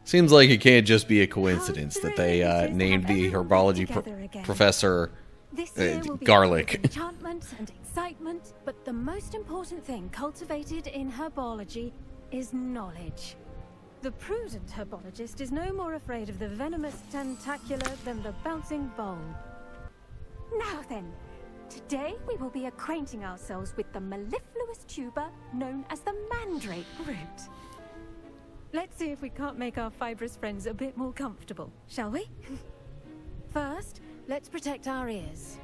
Seems like it can't just be a coincidence that they named the herbology professor Garlic. Enchantment and excitement, but the most important thing cultivated in herbology is knowledge. The prudent herbologist is no more afraid of the venomous tentacular than the bouncing bowl. Now then, today we will be acquainting ourselves with the mellifluous tuber known as the mandrake root. Let's see if we can't make our fibrous friends a bit more comfortable, shall we? First, let's protect our ears.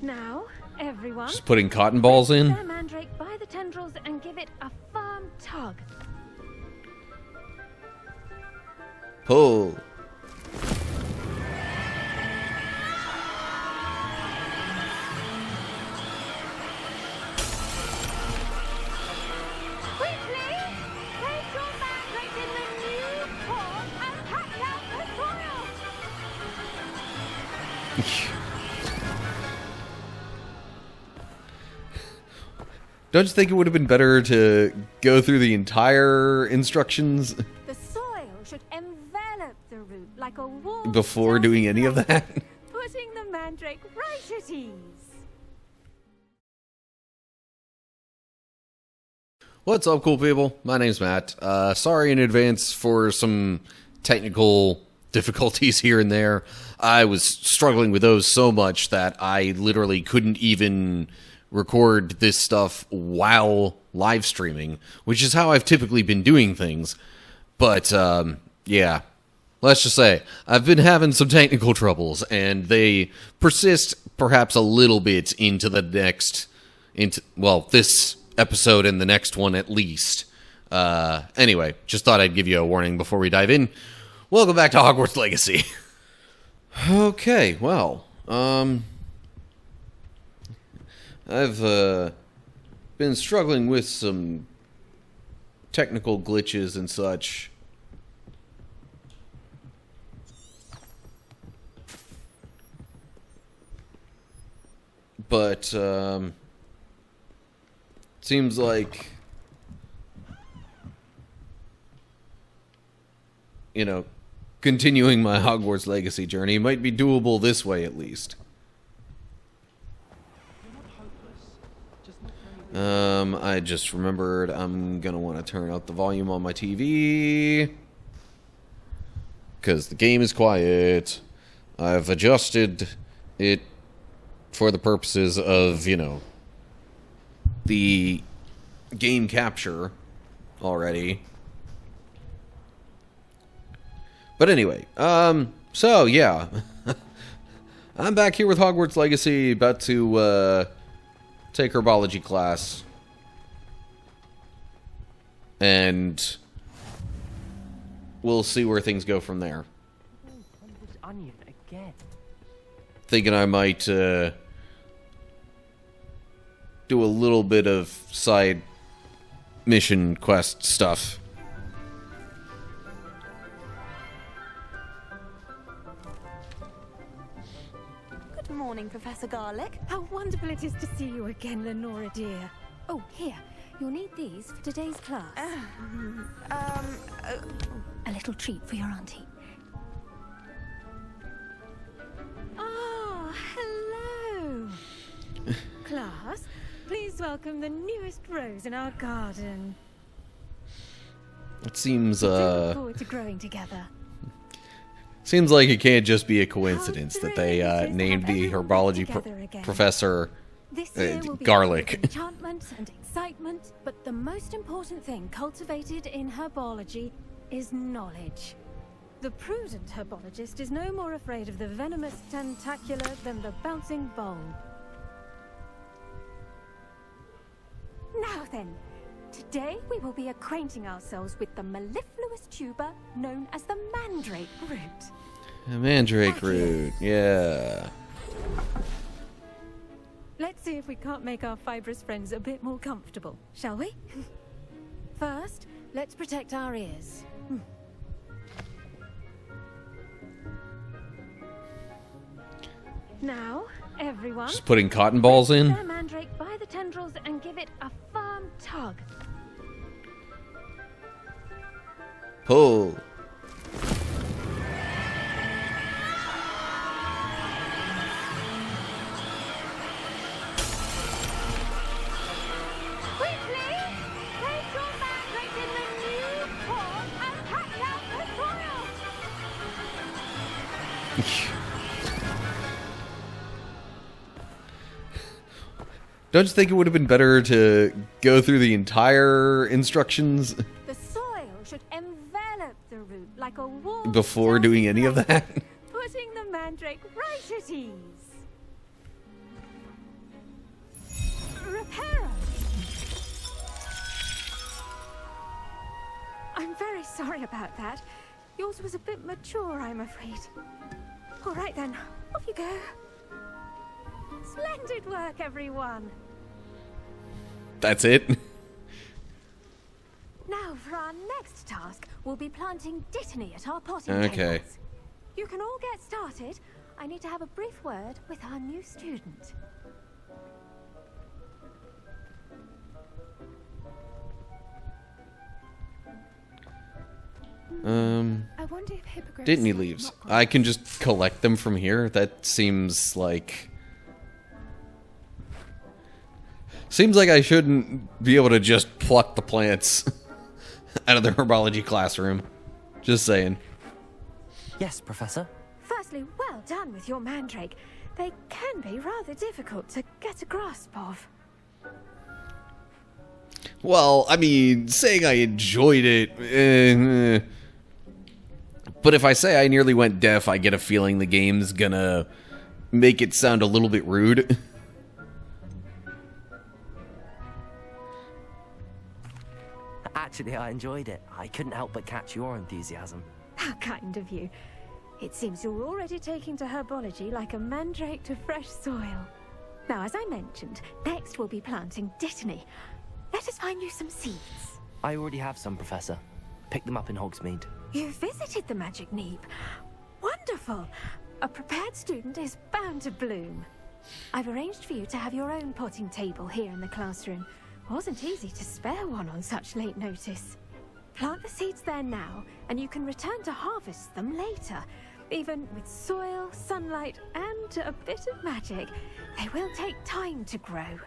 Now, everyone, Just putting cotton balls in? the mandrake by the tendrils and give it a firm tug. Pull. Quickly, place your mandrake in the new pot and pack out the soil. Don't you think it would have been better to go through the entire instructions The soil should envelop the root like a warm before doing any of that? putting the mandrake right at ease. What's up, cool people? My name's Matt. Sorry in advance for some technical difficulties here and there. I was struggling with those so much that I literally couldn't even record this stuff while live streaming, which is how I've typically been doing things. But, yeah. Let's just say, I've been having some technical troubles, and they persist perhaps a little bit into the next, this episode and the next one at least. Anyway, just thought I'd give you a warning before we dive in. Welcome back to Hogwarts Legacy. Okay, well, I've been struggling with some technical glitches and such. But, seems like, you know, continuing my Hogwarts Legacy journey might be doable this way at least. I just remembered I'm gonna want to turn up the volume on my TV because the game is quiet. I've adjusted it for the purposes of, you know, the game capture already. But anyway, so yeah. I'm back here with Hogwarts Legacy, about to take Herbology Class. And we'll see where things go from there. This onion again. Thinking I might do a little bit of side mission quest stuff. Good morning, Professor Garlic. How wonderful it is to see you again, Lenora dear. Oh, here. You'll need these for today's class. A little treat for your auntie. Oh, hello. Class, please welcome the newest rose in our garden. It seems, We do look forward to growing together. seems like it can't just be a coincidence that they named the herbology professor This year will be Garlic. enchantment and excitement, but the most important thing cultivated in herbology is knowledge. The prudent herbologist is no more afraid of the venomous tentacular than the bouncing bowl. Now then, today we will be acquainting ourselves with the mellifluous tuber known as the mandrake root. A mandrake root, yeah. Let's see if we can't make our fibrous friends a bit more comfortable, shall we? First, let's protect our ears. Now, everyone, Just putting cotton balls in? the mandrake by the tendrils and give it a firm tug. Pull. Quickly! Place your mandrake in the new pot and catch out the soil! Don't you think it would have been better to go through the entire instructions The soil should envelop the root like a warm before doing any of that? putting the mandrake right at ease. Reparo! I'm very sorry about that. Yours was a bit mature, I'm afraid. All right then, off you go. Splendid work, everyone. That's it? Now, for our next task, we'll be planting dittany at our potting Okay. tables. You can all get started. I need to have a brief word with our new student. I wonder if hippogriffs Dittany leaves. I can just collect them from here? That seems like... Seems like I shouldn't be able to just pluck the plants out of the herbology classroom. Just saying. Yes, Professor. Firstly, well done with your mandrake. They can be rather difficult to get a grasp of. Well, I mean, saying I enjoyed it... But if I say I nearly went deaf, I get a feeling the game's gonna make it sound a little bit rude. Actually, I enjoyed it. I couldn't help but catch your enthusiasm. How kind of you. It seems you're already taking to herbology like a mandrake to fresh soil. Now, as I mentioned, next we'll be planting dittany. Let us find you some seeds. I already have some, Professor. Pick them up in Hogsmeade. You visited the Magic Neep. Wonderful. A prepared student is bound to bloom. I've arranged for you to have your own potting table here in the classroom. Wasn't easy to spare one on such late notice. Plant the seeds there now, and you can return to harvest them later. Even with soil, sunlight, and a bit of magic, they will take time to grow.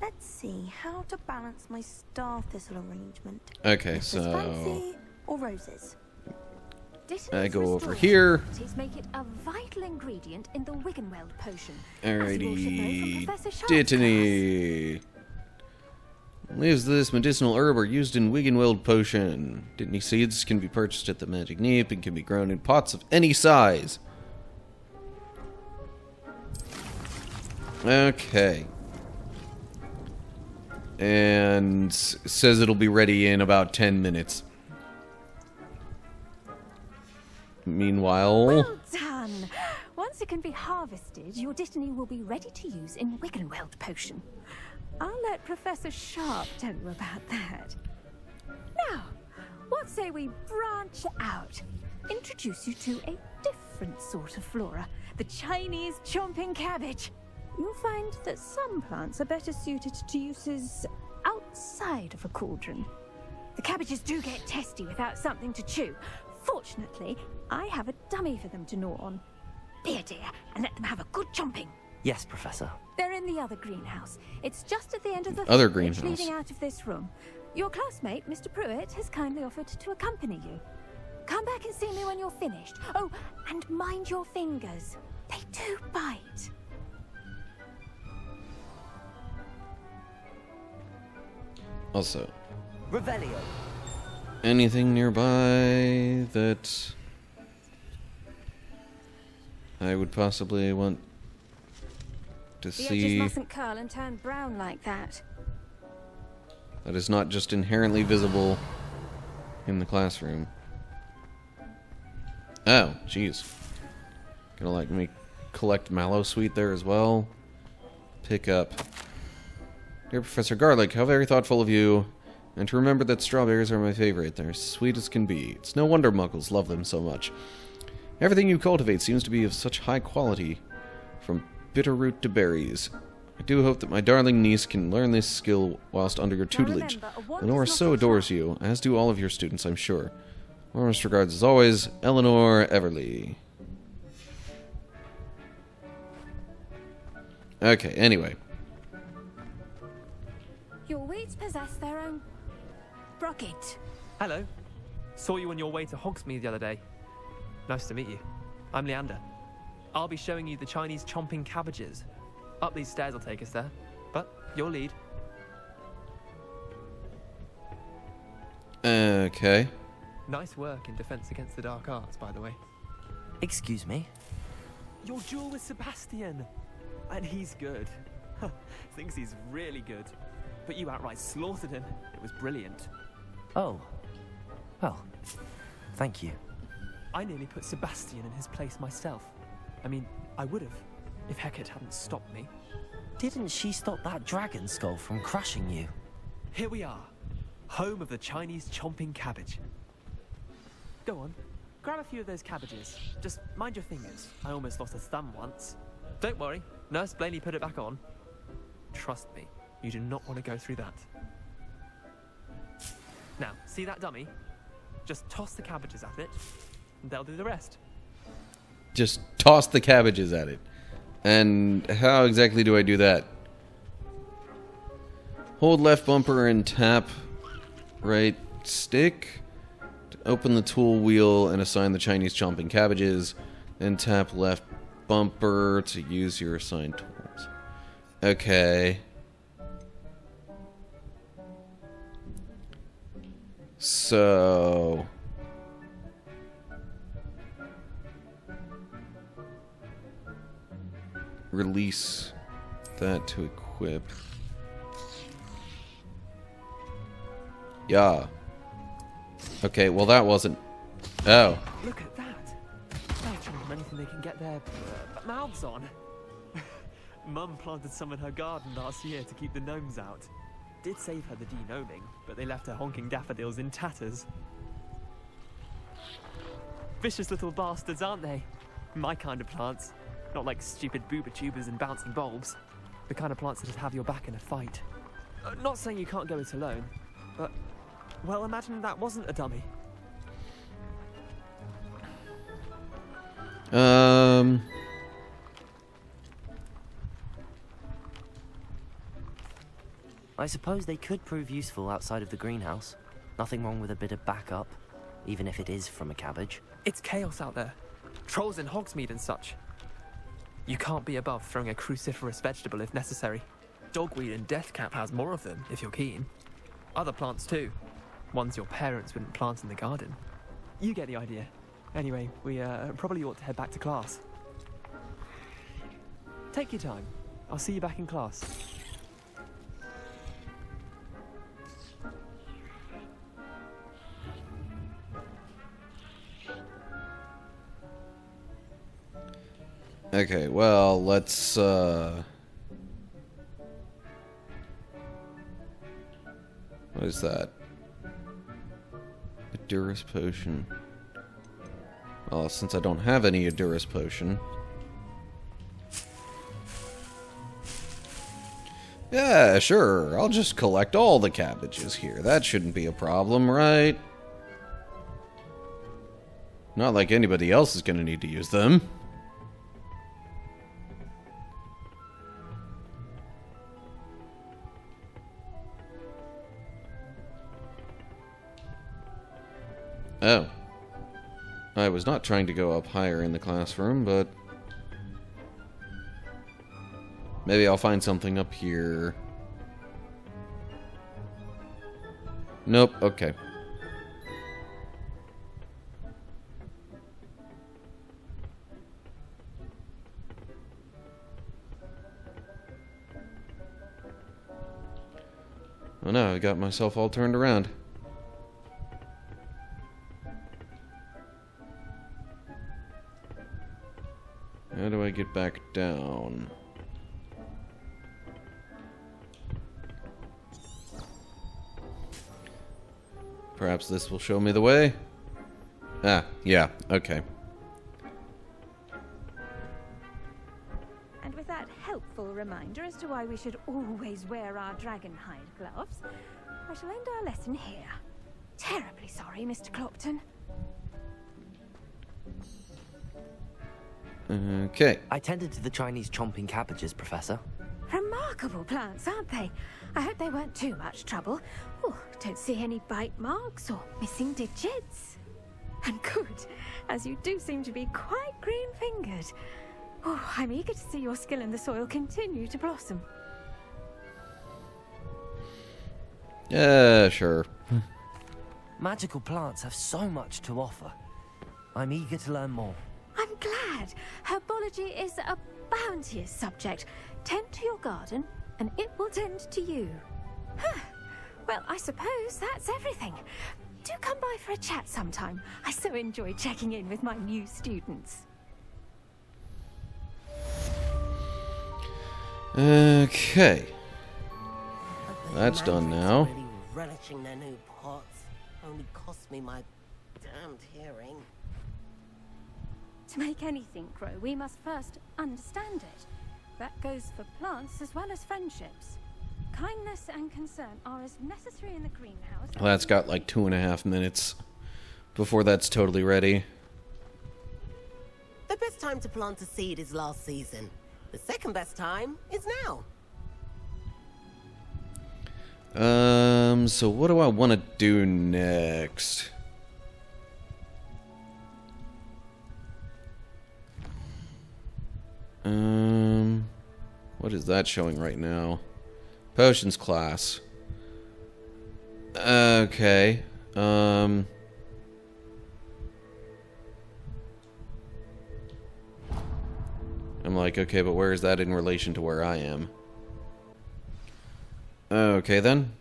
Let's see how to balance my star thistle arrangement. Okay, This so... is fancy or roses? I go over here. Make it a vital ingredient in the Wiggenweld potion. As you all should know Alrighty. from Professor Sharp's Dittany. Leaves of this medicinal herb are used in Wiggenweld potion. Dittany seeds can be purchased at the Magic Neep and can be grown in pots of any size. Okay. And says it'll be ready in about 10 minutes. Meanwhile... Well done! Once it can be harvested, your dittany will be ready to use in Wiggenweld potion. I'll let Professor Sharp tell you about that. Now, what say we branch out? Introduce you to a different sort of flora, the Chinese chomping cabbage. You'll find that some plants are better suited to uses outside of a cauldron. The cabbages do get testy without something to chew. Fortunately, I have a dummy for them to gnaw on. Be a dear and let them have a good chomping. Yes, Professor. They're in the other greenhouse. It's just at the end of the Other village greenhouse. leading out of this room. Your classmate, Mr. Pruitt, has kindly offered to accompany you. Come back and see me when you're finished. Oh, and mind your fingers. They do bite. Also, Revelio. anything nearby that I would possibly want to The edges see mustn't curl and turn brown like that. that is not just inherently visible in the classroom? Oh, jeez. Gonna like me collect mallow sweet there as well. Pick up. Dear Professor Garlic, how very thoughtful of you. And to remember that strawberries are my favorite. They're as sweet as can be. It's no wonder muggles love them so much. Everything you cultivate seems to be of such high quality. From bitter root to berries. I do hope that my darling niece can learn this skill whilst under your tutelage. remember, a wand Eleanor is not so a adores trap. you, as do all of your students, I'm sure. Warmest regards as always, Eleanor Everly. Okay, anyway. Your weeds possess their own rocket. Hello. Saw you on your way to Hogsmeade the other day. Nice to meet you. I'm Leander. I'll be showing you the Chinese chomping cabbages. Up these stairs will take us there, but your lead. Okay. Nice work in Defense Against the Dark Arts, by the way. Excuse me? Your duel with Sebastian! And he's good. Thinks he's really good. But you outright slaughtered him. It was brilliant. Oh. Well, thank you. I nearly put Sebastian in his place myself. I mean, I would have, if Hecate hadn't stopped me. Didn't she stop that dragon skull from crushing you? Here we are, home of the Chinese chomping cabbage. Go on, grab a few of those cabbages. Just mind your fingers. I almost lost a thumb once. Don't worry, Nurse Blaney put it back on. Trust me, you do not want to go through that. Now, see that dummy? Just toss the cabbages at it, and they'll do the rest. Just toss the cabbages at it. And how exactly do I do that? Hold left bumper and tap right stick to open the tool wheel and assign the Chinese chomping cabbages. Then tap left bumper to use your assigned tools. Okay. So... release that to equip. Yeah. Okay, well that wasn't... Oh. Look at that. They're trying to do anything they can get their mouths on. Mum planted some in her garden last year to keep the gnomes out. Did save her the de-gnoming, but they left her honking daffodils in tatters. Vicious little bastards, aren't they? My kind of plants. Not like stupid booba tubers and bouncing bulbs. The kind of plants that'd have your back in a fight. Not saying you can't go it alone, but... well, imagine that wasn't a dummy. I suppose they could prove useful outside of the greenhouse. Nothing wrong with a bit of backup, even if it is from a cabbage. It's chaos out there. Trolls in Hogsmeade and such. You can't be above throwing a cruciferous vegetable if necessary. Dogweed and deathcap has more of them, if you're keen. Other plants too. Ones your parents wouldn't plant in the garden. You get the idea. Anyway, we probably ought to head back to class. Take your time. I'll see you back in class. Okay, well, let's, what is that? Edurus potion. Well, since I don't have any Edurus potion... yeah, sure, I'll just collect all the cabbages here. That shouldn't be a problem, right? Not like anybody else is gonna need to use them. Oh. I was not trying to go up higher in the classroom, but... maybe I'll find something up here. Nope, okay. Oh no, I got myself all turned around. How do I get back down? Perhaps this will show me the way? Ah, yeah, okay. And with that helpful reminder as to why we should always wear our dragonhide gloves, I shall end our lesson here. Terribly sorry, Mr. Clopton. Okay. I tended to the Chinese chomping cabbages, Professor. Remarkable plants, aren't they? I hope they weren't too much trouble. Oh, don't see any bite marks or missing digits. And good, as you do seem to be quite green-fingered. Oh, I'm eager to see your skill in the soil continue to blossom. Yeah, sure. Magical plants have so much to offer. I'm eager to learn more. I'm glad. Herbology is a bounteous subject. Tend to your garden, and it will tend to you. Huh. Well, I suppose that's everything. Do come by for a chat sometime. I so enjoy checking in with my new students. Okay. That's done now. Really relishing their new pots. Only cost me my damned hearing. To make anything grow, we must first understand it. That goes for plants as well as friendships. Kindness and concern are as necessary in the greenhouse. Well, that's got like 2.5 minutes before that's totally ready. The best time to plant a seed is last season. The second best time is now. So what do I want to do next? What is that showing right now? Potions class. Okay. I'm like, okay, but where is that in relation to where I am? Okay, then.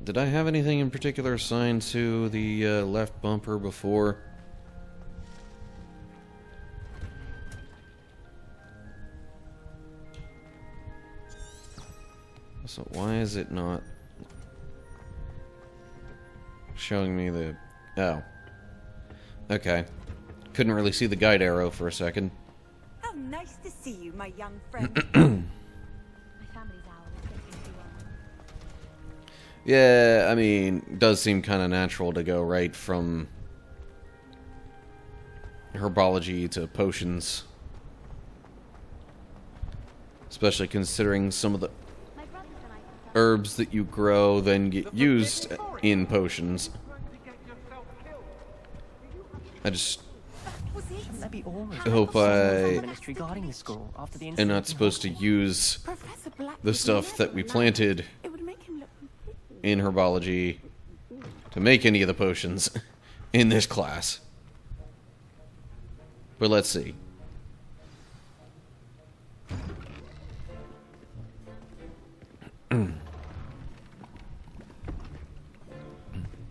Did I have anything in particular assigned to the left bumper before? So why is it not showing me the... Oh. Okay. Couldn't really see the guide arrow for a second. How nice to see you, my young friend. My family's owl is getting too old. Yeah, I mean, it does seem kind of natural to go right from herbology to potions. Especially considering some of the herbs that you grow then get used in potions. I just hope I am not supposed to use the stuff that we planted in herbology to make any of the potions in this class. But let's see.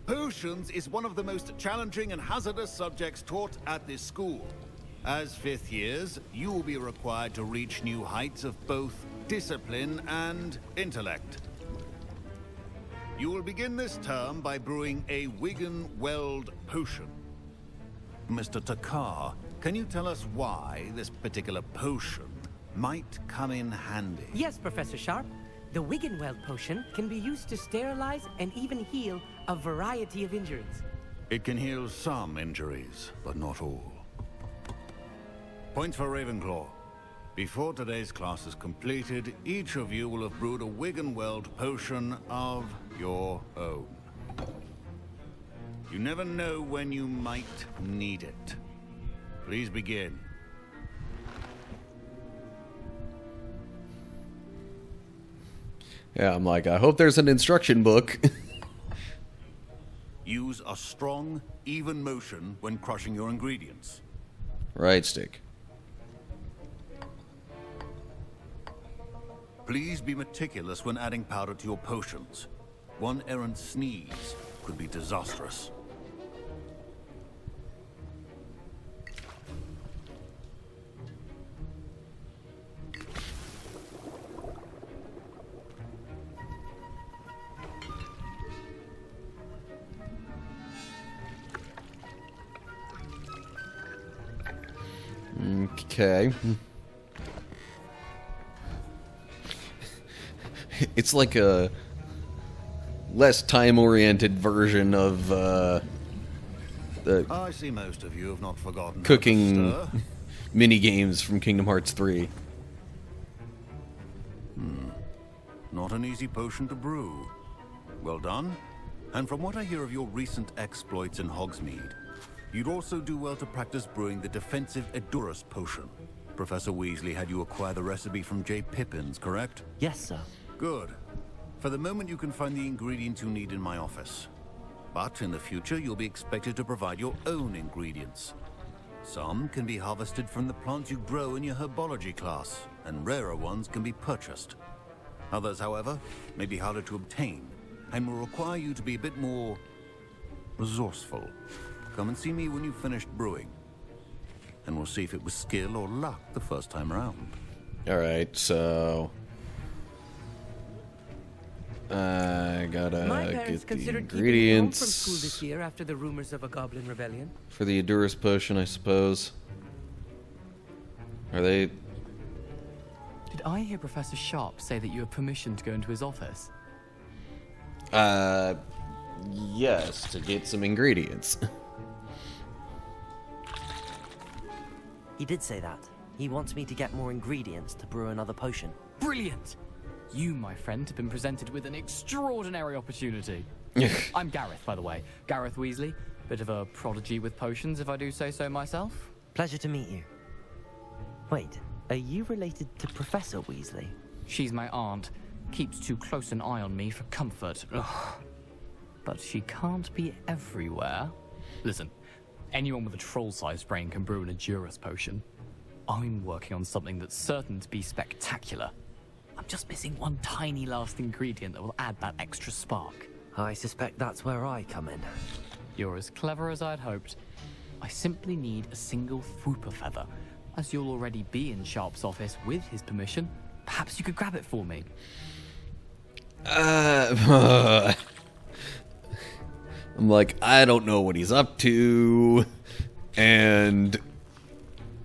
Potions is one of the most challenging and hazardous subjects taught at this school. As fifth years, you will be required to reach new heights of both discipline and intellect. You will begin this term by brewing a Wigan-Weld potion. Mr. Takar, can you tell us why this particular potion might come in handy? Yes, Professor Sharp. The Wigan-Weld potion can be used to sterilize and even heal a variety of injuries. It can heal some injuries, but not all. Point for Ravenclaw. Before today's class is completed, each of you will have brewed a Wigan-Weld potion of your own. You never know when you might need it. Please begin. Yeah, I'm like, I hope there's an instruction book. Use a strong, even motion when crushing your ingredients. Right stick. Please be meticulous when adding powder to your potions. One errant sneeze could be disastrous. Okay. It's like a less time-oriented version of the I see most of you have not forgotten cooking how to stir. mini games from Kingdom Hearts 3. Not an easy potion to brew. Well done. And from what I hear of your recent exploits in Hogsmeade, you'd also do well to practice brewing the defensive Edurus potion. Professor Weasley had you acquire the recipe from J. Pippins, correct? Yes, sir. Good. For the moment, you can find the ingredients you need in my office. But in the future, you'll be expected to provide your own ingredients. Some can be harvested from the plants you grow in your Herbology class, and rarer ones can be purchased. Others, however, may be harder to obtain, and will require you to be a bit more resourceful. Come and see me when you've finished brewing, and we'll see if it was skill or luck the first time around. Alright, so... I gotta My parents get the considered keeping me home from school ingredients this year after the rumors of a goblin rebellion. for the Edurus potion, I suppose. Are they... Did I hear Professor Sharp say that you have permission to go into his office? Yes, to get some ingredients. He did say that. He wants me to get more ingredients to brew another potion. Brilliant! You, my friend, have been presented with an extraordinary opportunity. I'm Garreth, by the way. Garreth Weasley. Bit of a prodigy with potions, if I do say so myself. Pleasure to meet you. Wait, are you related to Professor Weasley? She's my aunt. Keeps too close an eye on me for comfort. Ugh. But she can't be everywhere. Listen, anyone with a troll-sized brain can brew an Edurus potion. I'm working on something that's certain to be spectacular. I'm just missing one tiny last ingredient that will add that extra spark. I suspect that's where I come in. You're as clever as I'd hoped. I simply need a single Fwooper feather. As you'll already be in Sharp's office with his permission, perhaps you could grab it for me. I'm like, I don't know what he's up to, and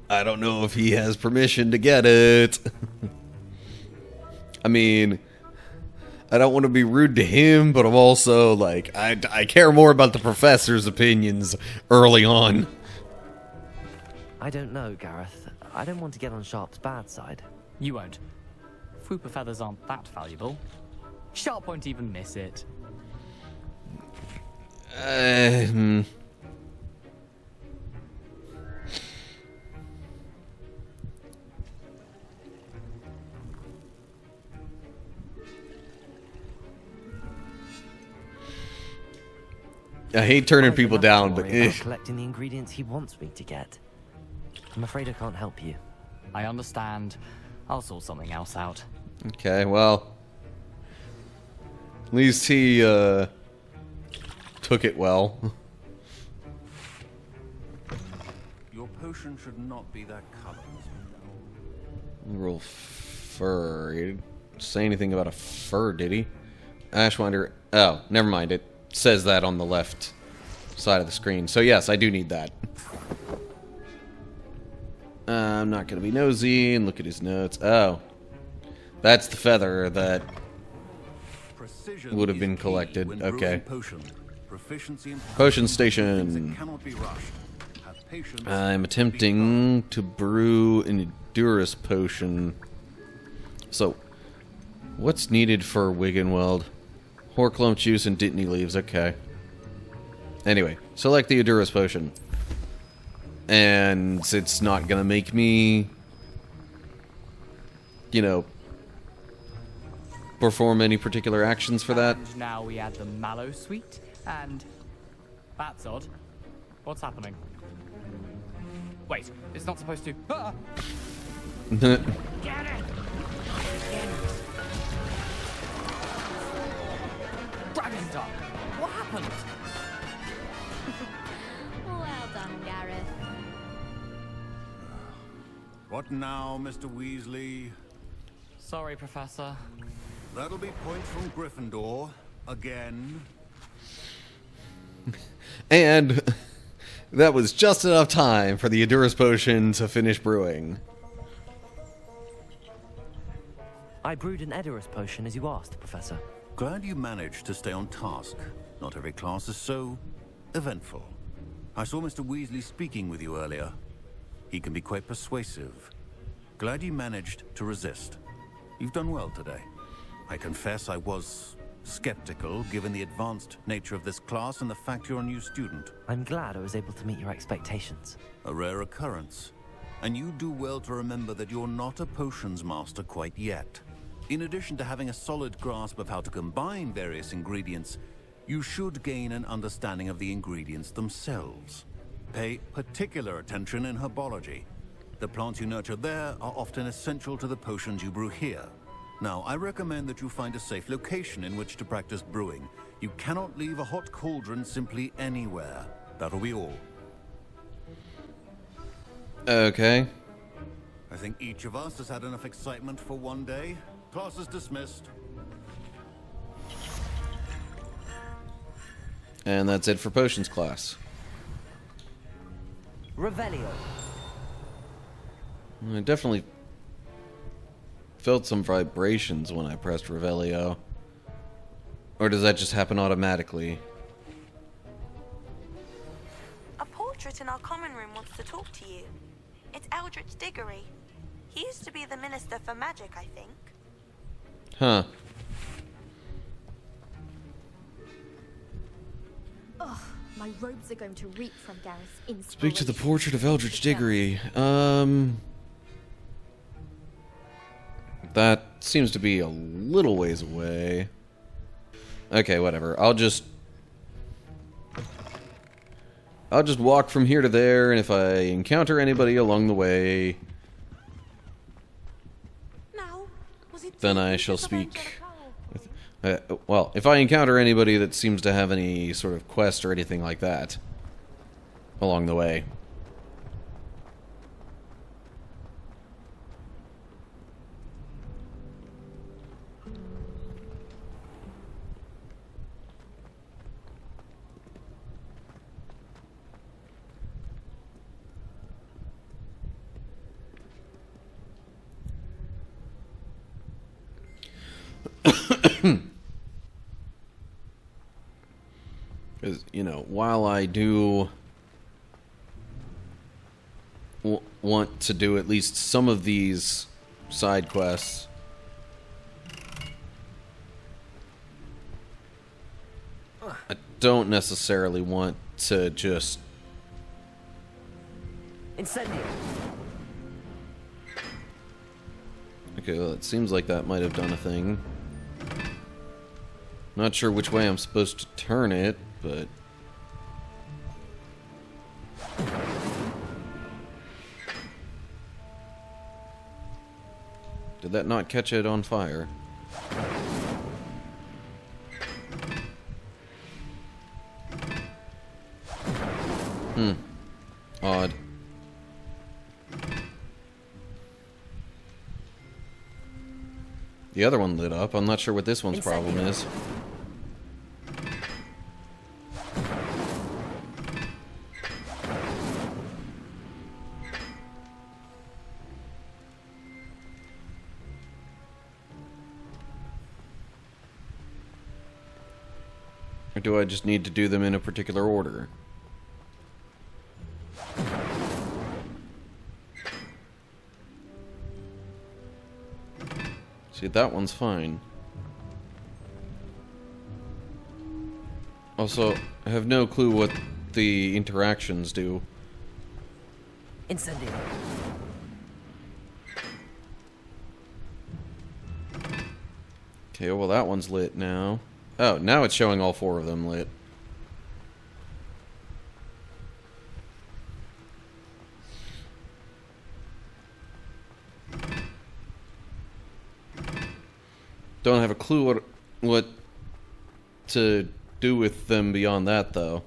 I don't know if he has permission to get it. I mean, I don't want to be rude to him, but I'm also like, I care more about the professor's opinions early on. I don't know, Gareth. I don't want to get on Sharp's bad side. You won't. Fwooper feathers aren't that valuable. Sharp won't even miss it. I hate turning people I've enough down, to but worry about collecting the ingredients he wants me to get. I'm afraid I can't help you. I understand. I'll sort something else out. okay, well, at least he took it well. Your potion should not be that color. Real fur. He didn't say anything about a fur, did he? Ashwinder. Oh, never mind. It says that on the left side of the screen. So yes, I do need that. I'm not going to be nosy and look at his notes. Oh. That's the feather that Precision would have is been key collected. when Okay. brewing potion. Proficiency in Potion things station. that cannot be rushed. Have patience I'm and be attempting to brew an Edurus potion. So, what's needed for Wiggenweld? Horklump juice and Dittany leaves. Okay. Anyway, select the Edurus potion. And it's not gonna make me, you know, perform any particular actions for that. And now we add the mallow sweet, and that's odd. What's happening? Wait, it's not supposed to. Ah! Get it! Dragon Dog! What happened? Well done, Garreth. What now, Mr. Weasley? Sorry, Professor. That'll be points from Gryffindor. Again. And That was just enough time for the Endurance Potion to finish brewing. I brewed an Edurus potion as you asked, Professor. Glad you managed to stay on task. Not every class is so eventful. I saw Mr. Weasley speaking with you earlier. He can be quite persuasive. Glad you managed to resist. You've done well today. I confess I was skeptical, given the advanced nature of this class and the fact you're a new student. I'm glad I was able to meet your expectations. A rare occurrence. And you do well to remember that you're not a potions master quite yet. In addition to having a solid grasp of how to combine various ingredients, you should gain an understanding of the ingredients themselves. Pay particular attention in herbology. The plants you nurture there are often essential to the potions you brew here. Now, I recommend that you find a safe location in which to practice brewing. You cannot leave a hot cauldron simply anywhere. That'll be all. Okay. I think each of us has had enough excitement for one day. Class is dismissed. And that's it for Potions class. Revelio. I definitely felt some vibrations when I pressed Revelio. Or does that just happen automatically? A portrait in our common room wants to talk to you. It's Eldritch Diggory. He used to be the Minister for Magic, I think. Huh. Ugh, my robes are going to reek from Gareth's inspiration. Speak to the portrait of Eldritch Diggory. That seems to be a little ways away. Okay, whatever. I'll just walk from here to there, and if I encounter anybody along the way, then I shall speak. Well, if I encounter anybody that seems to have any sort of quest or anything like that along the way. Because, you know, while I do want to do at least some of these side quests, I don't necessarily want to just... Incendio. Okay, well, it seems like that might have done a thing. Not sure which way I'm supposed to turn it, but... Did that not catch it on fire? Odd. The other one lit up. I'm not sure what this one's problem is. Or do I just need to do them in a particular order? See, that one's fine. Also, I have no clue what the interactions do. Incendio. Okay, well that one's lit now. Oh, now it's showing all four of them lit. Don't have a clue what to do with them beyond that, though.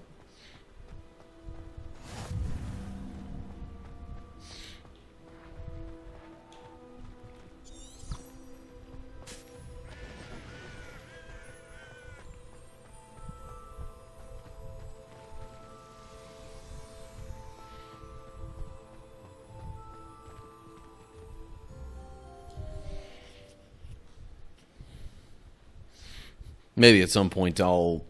maybe at some point I'll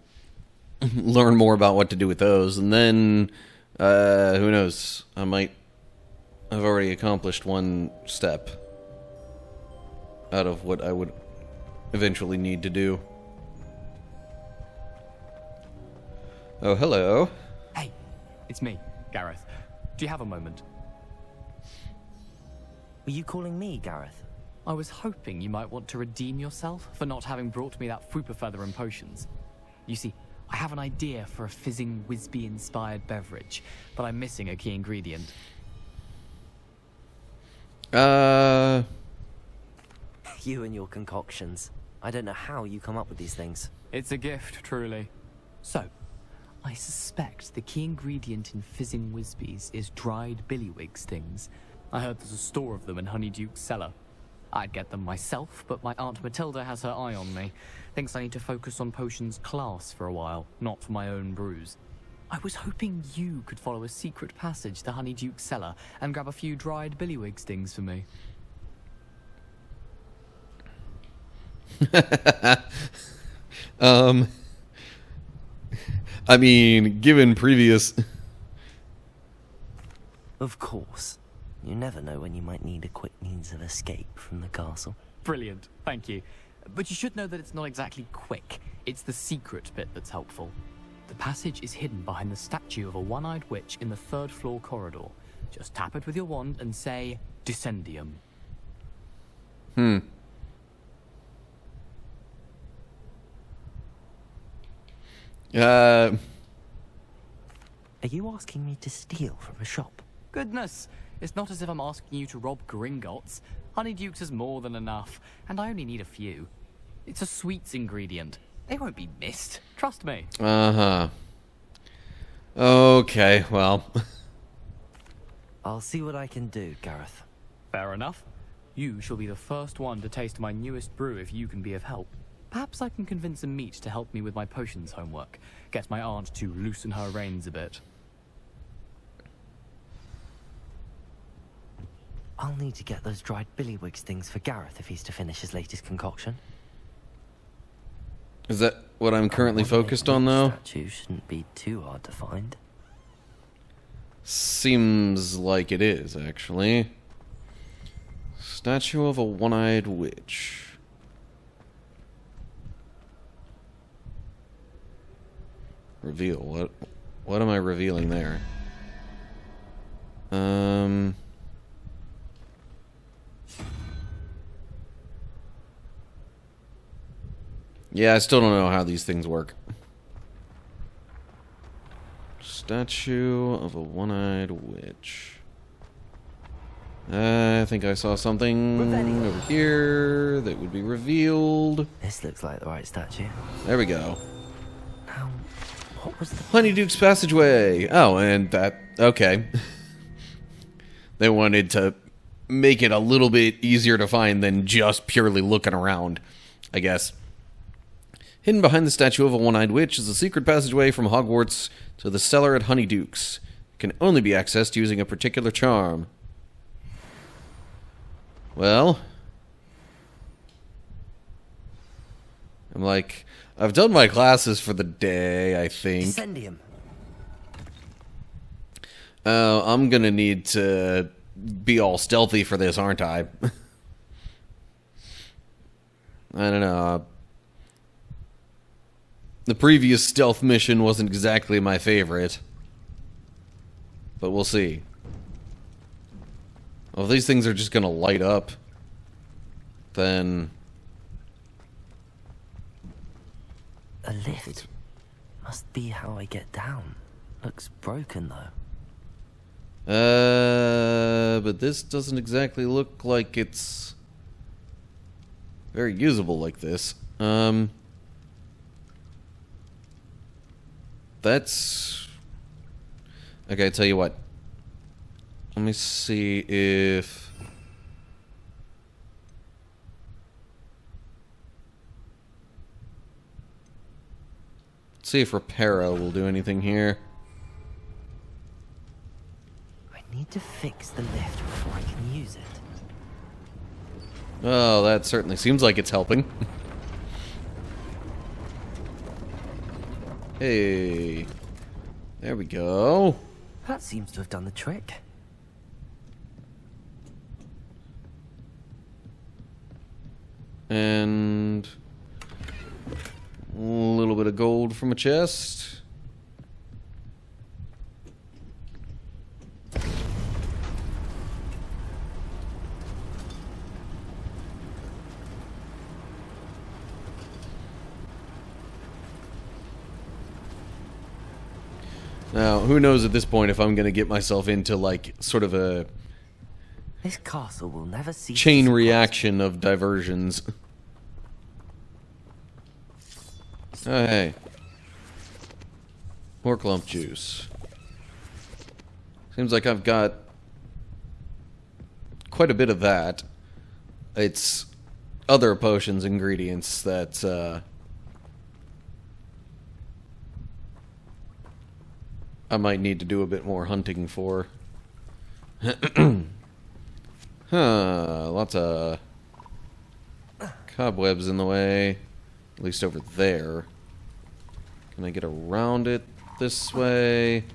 learn more about what to do with those, and then who knows? I've already accomplished one step out of what I would eventually need to do. Oh, hello. Hey, it's me, Garreth. Do you have a moment? Were you calling me, Garreth? I was hoping you might want to redeem yourself for not having brought me that fupa feather and potions. You see, I have an idea for a fizzing Wisby-inspired beverage, but I'm missing a key ingredient. You and your concoctions. I don't know how you come up with these things. It's a gift, truly. So, I suspect the key ingredient in fizzing Wisbies is dried Billywig stings. I heard there's a store of them in Honeyduke's cellar. I'd get them myself, but my Aunt Matilda has her eye on me. Thinks I need to focus on potions class for a while, not for my own brews. I was hoping you could follow a secret passage to Honeyduke's cellar and grab a few dried Billywig stings for me. I mean, given previous... Of course. You never know when you might need a quick means of escape from the castle. Brilliant, thank you. But you should know that it's not exactly quick. It's the secret bit that's helpful. The passage is hidden behind the statue of a one-eyed witch in the 3rd floor corridor. Just tap it with your wand and say, Descendium. Are you asking me to steal from a shop? Goodness, it's not as if I'm asking you to rob Gringotts. Honeyduke's is more than enough, and I only need a few. It's a sweets ingredient. They won't be missed, trust me. Uh-huh. Okay, well... I'll see what I can do, Garreth. Fair enough. You shall be the first one to taste my newest brew if you can be of help. Perhaps I can convince a meat to help me with my potions homework. Get my aunt to loosen her reins a bit. I'll need to get those dried Billywig stings for Garreth if he's to finish his latest concoction. Is that what I'm currently focused on, though? Statue shouldn't be too hard to find. Seems like it is, actually. Statue of a one-eyed witch. Reveal. What am I revealing there? Yeah, I still don't know how these things work. Statue of a one-eyed witch. I think I saw something over here that would be revealed. This looks like the right statue. There we go. Now, what was the... Honeyduke's Passageway. Oh, and that... Okay. They wanted to make it a little bit easier to find than just purely looking around, I guess. Hidden behind the statue of a one-eyed witch is a secret passageway from Hogwarts to the cellar at Honeyduke's. It can only be accessed using a particular charm. Well... I'm like... I've done my classes for the day, I think. Descendium. I'm gonna need to be all stealthy for this, aren't I? I don't know. The previous stealth mission wasn't exactly my favorite. But we'll see. Well, if these things are just gonna light up, then... A lift. Must be how I get down. Looks broken, though. But this doesn't exactly look like it's very usable like this. That's... Okay, tell you what. Let me see if... Let's see if Reparo will do anything here. I need to fix the lift before I can use it. Oh, that certainly seems like it's helping. Hey. There we go. That seems to have done the trick. And a little bit of gold from a chest. Now, who knows at this point if I'm going to get myself into, like, sort of a This castle will never see chain reaction of diversions. Oh, hey. More clump juice. Seems like I've got quite a bit of that. It's other potions ingredients that, I might need to do a bit more hunting for. Lots of cobwebs in the way. At least over there. Can I get around it this way?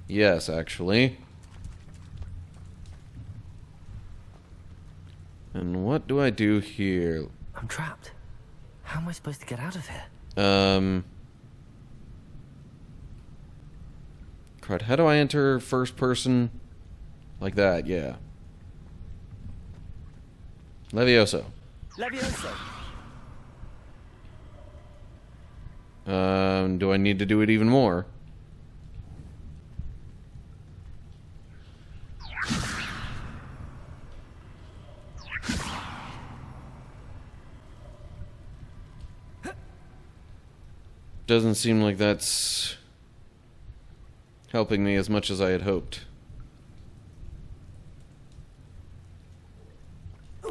Yes, actually. And what do I do here? I'm trapped. How am I supposed to get out of here? Crud, how do I enter first person? Like that, yeah. Levioso. Levioso. Do I need to do it even more? Doesn't seem like that's helping me as much as I had hoped.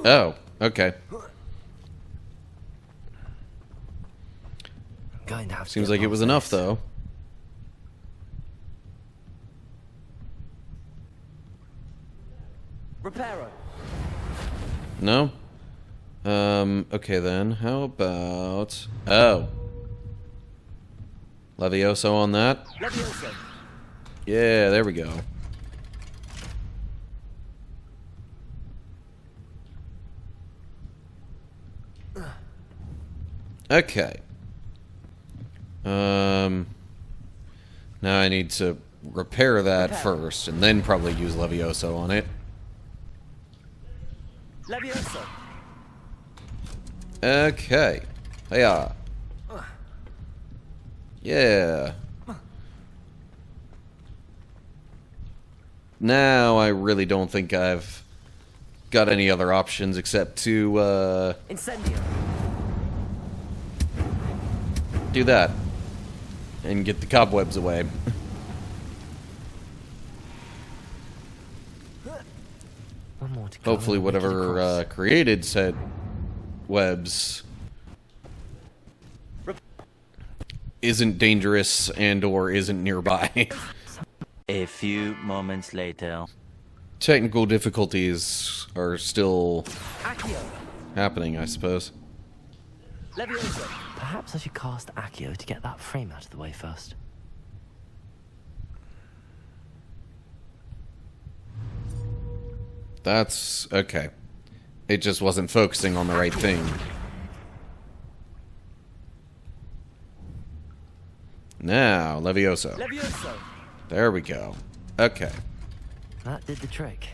Oh, okay. Going to have to Seems get like it was past enough, this. though. Reparo. No? Okay then. How about... Oh. Levioso on that? Levioso. Yeah, there we go. Okay. Now I need to repair that first, and then probably use Levioso on it. Levioso. Okay. Hiya. Yeah. Now I really don't think I've got any other options except to, Incendio. do that. And get the cobwebs away. One more to go. Hopefully and we'll make it whatever across. created said webs isn't dangerous and or isn't nearby. A few moments later. Technical difficulties are still Accio. happening, I suppose. Levioso. Perhaps I should cast Accio to get that frame out of the way first. That's okay. It just wasn't focusing on the right thing. Now, Levioso. Levioso. There we go. Okay. That did the trick.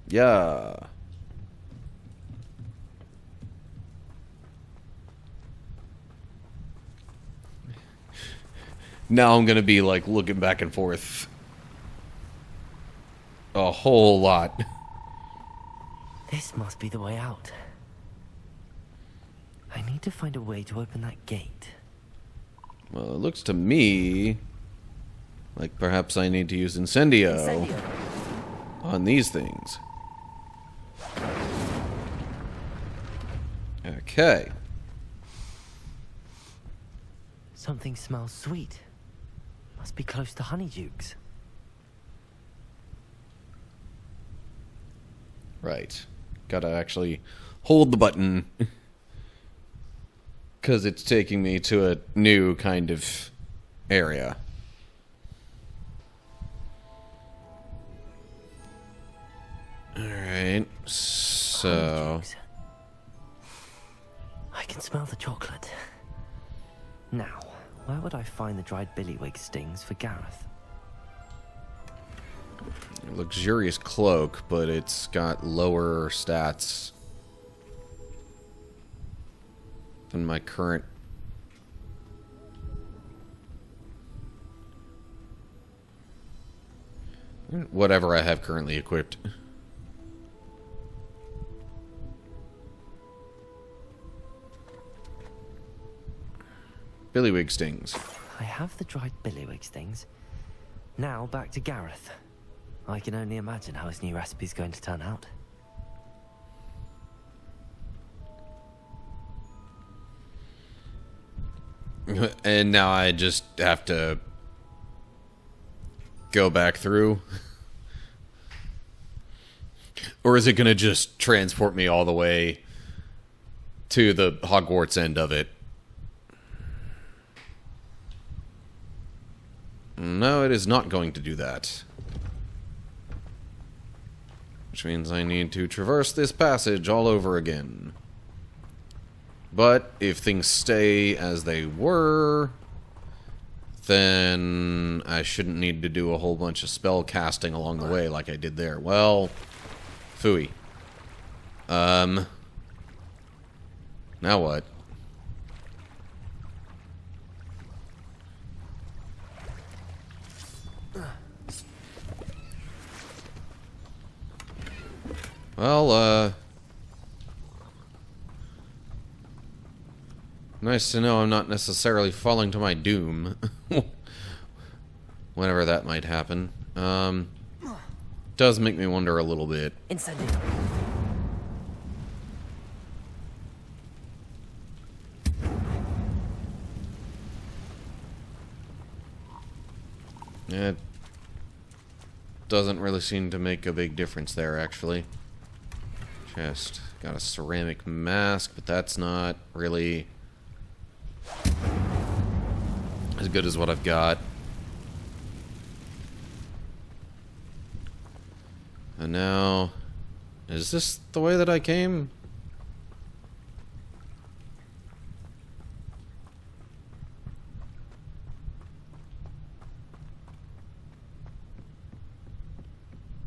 Yeah. Now I'm gonna be like looking back and forth a whole lot. This must be the way out. I need to find a way to open that gate. Well, it looks to me like perhaps I need to use Incendio on these things. Okay. Something smells sweet. Must be close to Honeydukes. Right. Gotta actually hold the button. Because it's taking me to a new kind of area. Alright, so... I can smell the chocolate. Now, where would I find the dried Billywig stings for Garreth? Luxurious cloak, but it's got lower stats than my current... whatever I have currently equipped. Billywig stings. I have the dried Billywig stings. Now back to Garreth. I can only imagine how his new recipe's going to turn out. And now I just have to go back through? Or is it going to just transport me all the way to the Hogwarts end of it? No, it is not going to do that. Which means I need to traverse this passage all over again. But if things stay as they were, then I shouldn't need to do a whole bunch of spell casting along the way like I did there. Well, phooey. Now what? Well, nice to know I'm not necessarily falling to my doom. Whenever that might happen. Does make me wonder a little bit. Incendio. It doesn't really seem to make a big difference there, actually. Chest. Got a ceramic mask, but that's not really as good as what I've got. And now... is this the way that I came?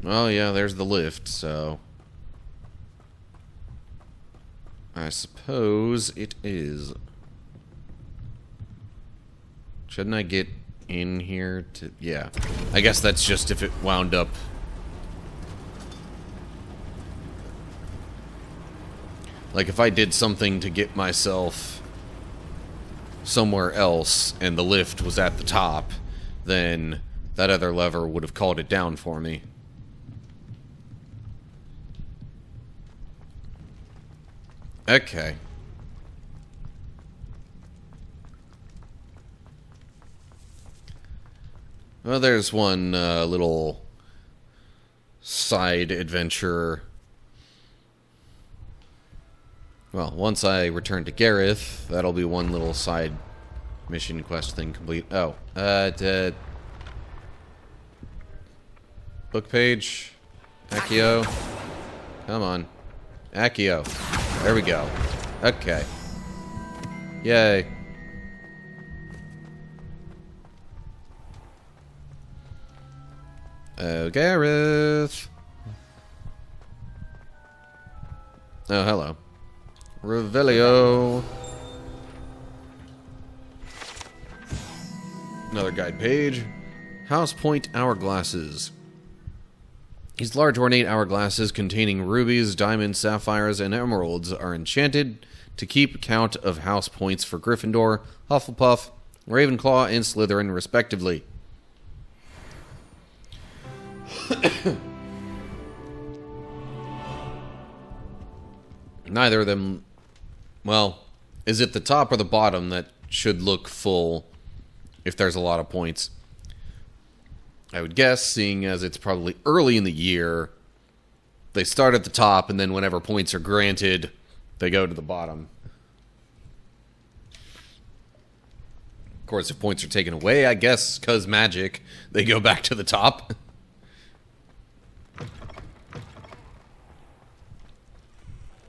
Oh yeah, there's the lift, so... I suppose it is. Shouldn't I get in here to... yeah. I guess that's just if it wound up... like, if I did something to get myself somewhere else and the lift was at the top, then that other lever would have called it down for me. Okay. Well, there's one little side adventure. Well, once I return to Garreth, that'll be one little side mission quest thing complete. Oh, book page. Accio. Come on. Accio. There we go. Okay. Yay. Oh, Garreth. Oh, hello. Revelio. Another guide page. House Point Hourglasses. These large ornate hourglasses containing rubies, diamonds, sapphires, and emeralds are enchanted to keep count of house points for Gryffindor, Hufflepuff, Ravenclaw, and Slytherin, respectively. Neither of them... well, is it the top or the bottom that should look full if there's a lot of points? I would guess, seeing as it's probably early in the year, they start at the top, and then whenever points are granted, they go to the bottom. Of course, if points are taken away, I guess, because magic, they go back to the top.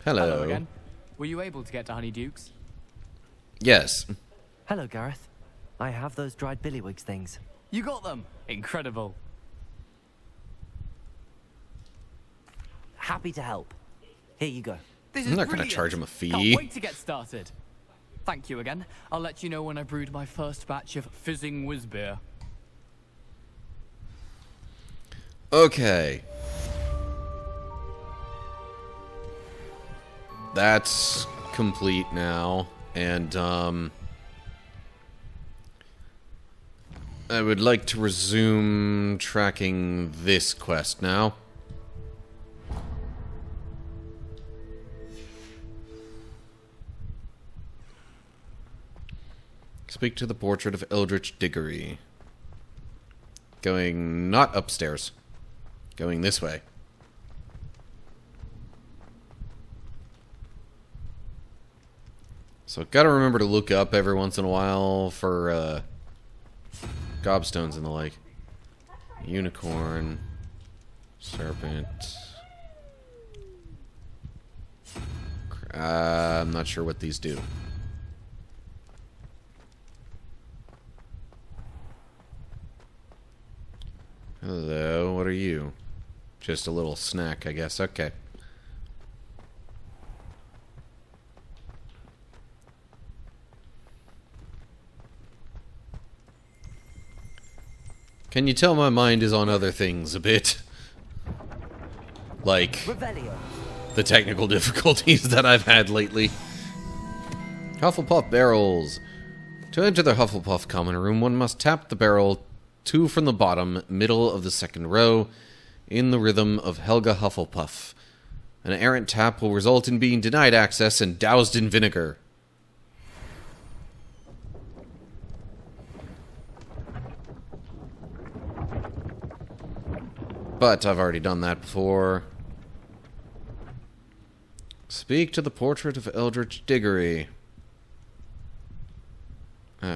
Hello. Again. Were you able to get to Honeydukes? Yes. Hello, Garreth. I have those dried Billywig things. You got them! Incredible. Happy to help. Here you go. This I'm is not going to brilliant. charge him a fee. Can't wait to get started. Thank you again. I'll let you know when I brewed my first batch of fizzing whiz beer. Okay. That's complete now, and I would like to resume tracking this quest now. Speak to the portrait of Eldritch Diggory. Going not upstairs. Going this way. So gotta remember to look up every once in a while for gobstones and the like. Unicorn. Serpent. I'm not sure what these do. Hello, what are you? Just a little snack, I guess. Okay. Can you tell my mind is on other things a bit? Like the technical difficulties that I've had lately. Hufflepuff barrels. To enter the Hufflepuff common room, one must tap the barrel 2 from the bottom, middle of the second row, in the rhythm of Helga Hufflepuff. An errant tap will result in being denied access and doused in vinegar. But I've already done that before. Speak to the portrait of Eldritch Diggory.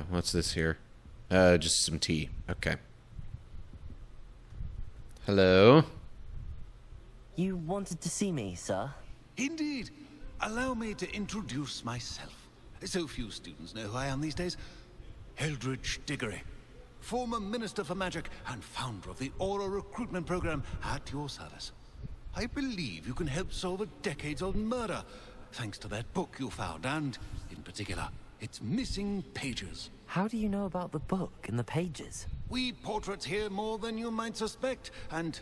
What's this here? Just some tea. Okay. Hello? You wanted to see me, sir? Indeed. Allow me to introduce myself. So few students know who I am these days. Eldritch Diggory, former Minister for Magic and founder of the Aura Recruitment Program, at your service. I believe you can help solve a decades-old murder, thanks to that book you found, and, in particular, its missing pages. How do you know about the book and the pages? We portraits hear more than you might suspect, and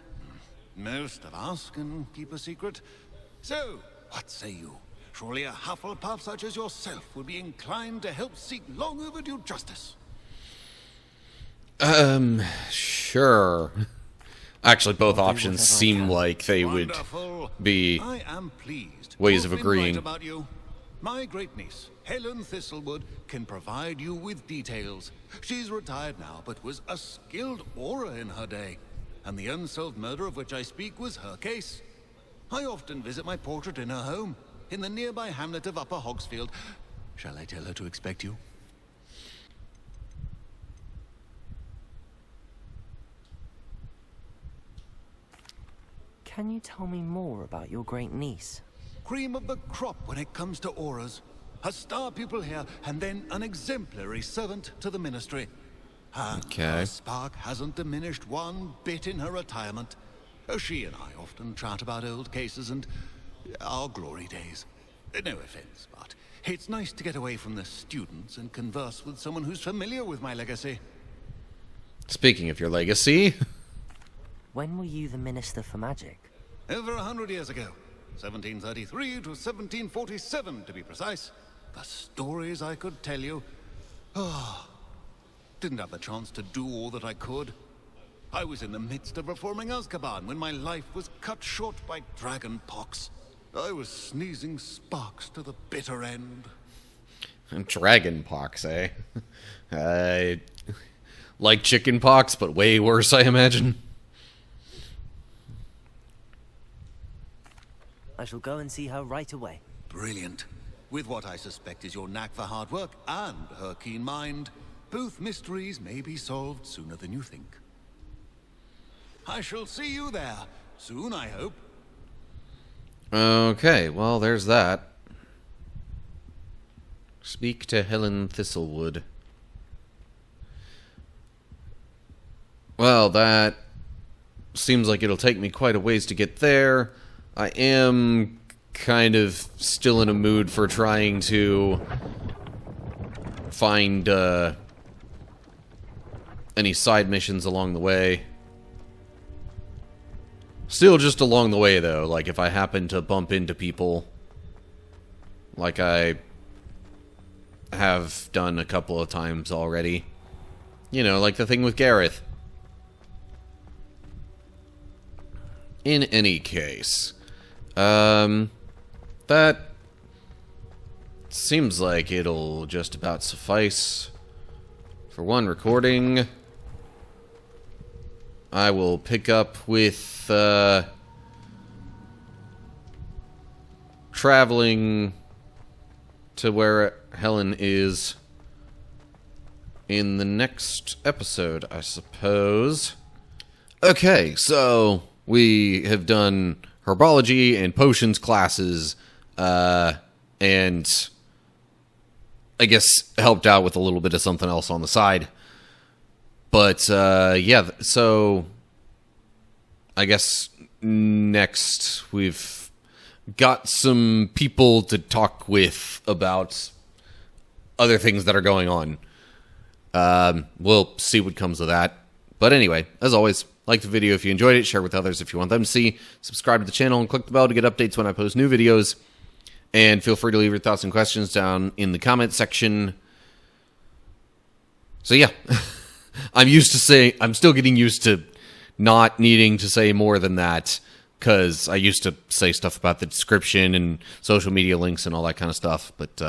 most of us can keep a secret. So, what say you? Surely a Hufflepuff such as yourself would be inclined to help seek long overdue justice. Sure. Actually, both options seem like they would be ways of agreeing. About you. My great niece, Helen Thistlewood, can provide you with details. She's retired now, but was a skilled aura in her day. And the unsolved murder of which I speak was her case. I often visit my portrait in her home, in the nearby hamlet of Upper Hogsfield. Shall I tell her to expect you? Can you tell me more about your great niece? Cream of the crop when it comes to auras. A star pupil here, and then an exemplary servant to the ministry. Her spark hasn't diminished one bit in her retirement. She and I often chat about old cases and our glory days. No offense, but it's nice to get away from the students and converse with someone who's familiar with my legacy. Speaking of your legacy... When were you the Minister for Magic? Over 100 years ago. 1733 to 1747, to be precise. The stories I could tell you. Didn't have the chance to do all that I could. I was in the midst of reforming Azkaban when my life was cut short by dragon pox. I was sneezing sparks to the bitter end. Dragon pox, eh? Like chicken pox, but way worse, I imagine. I shall go and see her right away. Brilliant. With what I suspect is your knack for hard work and her keen mind, Both mysteries may be solved sooner than you think. I shall see you there soon, I hope. Okay, well, there's that. Speak to Helen Thistlewood. Well, that seems like it'll take me quite a ways to get there. I am kind of still in a mood for trying to find any side missions along the way. Still just along the way, though. Like, if I happen to bump into people, like I have done a couple of times already. You know, like the thing with Garreth. In any case, that seems like it'll just about suffice for one recording. I will pick up with traveling to where Helen is in the next episode, I suppose. Okay, so we have done Herbology and Potions classes, and I guess helped out with a little bit of something else on the side. But, yeah, so I guess next we've got some people to talk with about other things that are going on. We'll see what comes of that. But anyway, as always, like the video if you enjoyed it, share with others if you want them to see, subscribe to the channel, and click the bell to get updates when I post new videos. And feel free to leave your thoughts and questions down in the comment section. So yeah, I'm still getting used to not needing to say more than that, because I used to say stuff about the description and social media links and all that kind of stuff, but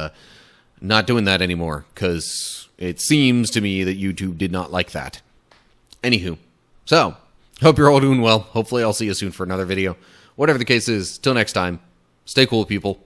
not doing that anymore, because it seems to me that YouTube did not like that. Anywho, so, hope you're all doing well. Hopefully I'll see you soon for another video. Whatever the case is, till next time, stay cool, people.